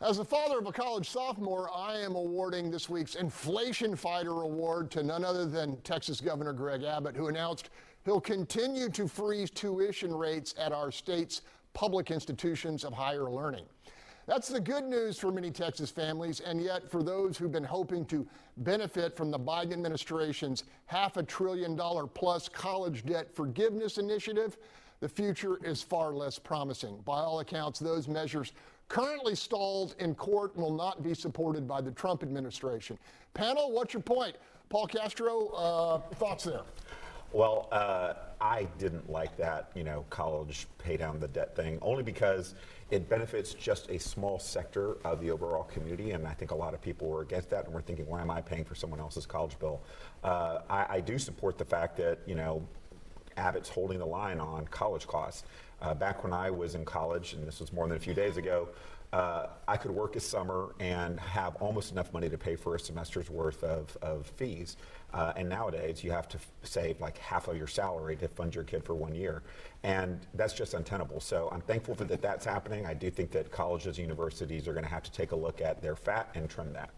As the father of a college sophomore, I am awarding this week's Inflation Fighter Award to none other than Texas Governor Greg Abbott, who announced he'll continue to freeze tuition rates at our state's public institutions of higher learning. That's the good news for many Texas families, and yet for those who've been hoping to benefit from the Biden administration's $500 billion plus college debt forgiveness initiative, the future is far less promising. By all accounts, those measures currently stalled in court will not be supported by the Trump administration. Panel, what's your point? Paul Castro, thoughts there? Well, I didn't like that, college pay down the debt thing, only because it benefits just a small sector of the overall community, and I think a lot of people were against that, and we're thinking, why am I paying for someone else's college bill? I do support the fact that, Abbott's holding the line on college costs. Back when I was in college, and this was more than a few days ago, I could work a summer and have almost enough money to pay for a semester's worth of fees. And nowadays, you have to save like half of your salary to fund your kid for 1 year. And that's just untenable. So I'm thankful that that's happening. I do think that colleges and universities are going to have to take a look at their fat and trim that.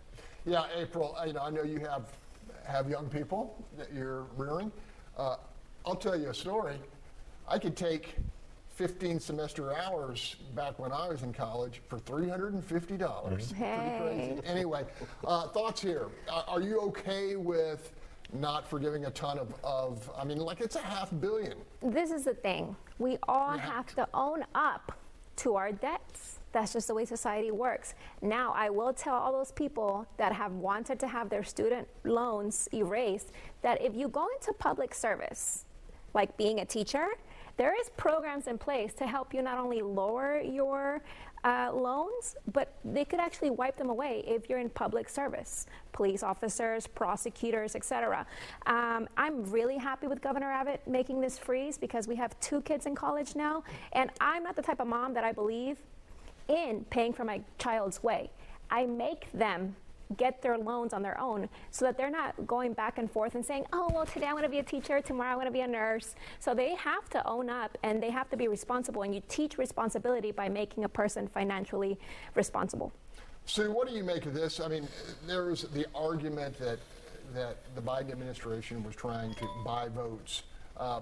Yeah, April, I know you have young people that you're rearing. I'll tell you a story. I could take 15 semester hours back when I was in college for $350. Hey. Pretty crazy. Anyway, thoughts here. Are you okay with not forgiving a ton of it's $500 million. This is the thing. We all have to own up to our debts. That's just the way society works. Now, I will tell all those people that have wanted to have their student loans erased that if you go into public service, like being a teacher, there is programs in place to help you not only lower your loans, but they could actually wipe them away if you're in public service. Police officers, prosecutors, etc. I'm really happy with Governor Abbott making this freeze because we have 2 kids in college now, and I'm not the type of mom that I believe in paying for my child's way. I make them get their loans on their own so that they're not going back and forth and saying, oh, well, today I'm going to be a teacher, tomorrow I'm going to be a nurse. So they have to own up and they have to be responsible, and you teach responsibility by making a person financially responsible. Sue, what do you make of this? I mean, there's the argument that the Biden administration was trying to buy votes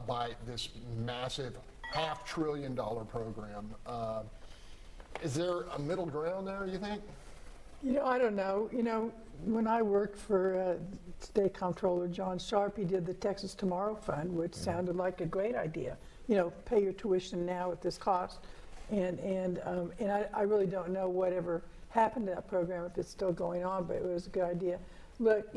by this massive $500 billion program. Is there a middle ground there, you think? I don't know. When I worked for State Comptroller John Sharp, he did the Texas Tomorrow Fund, which sounded like a great idea. Pay your tuition now at this cost. And I really don't know whatever happened to that program, if it's still going on, but it was a good idea. Look,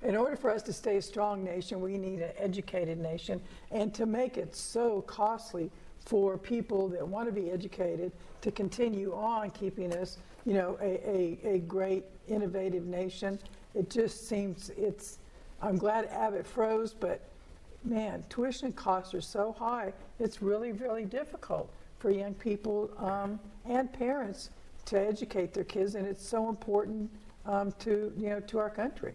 in order for us to stay a strong nation, we need an educated nation. And to make it so costly for people that want to be educated to continue on keeping us, a great, innovative nation. It just seems I'm glad Abbott froze, but man, tuition costs are so high. It's really, really difficult for young people and parents to educate their kids, and it's so important to our country.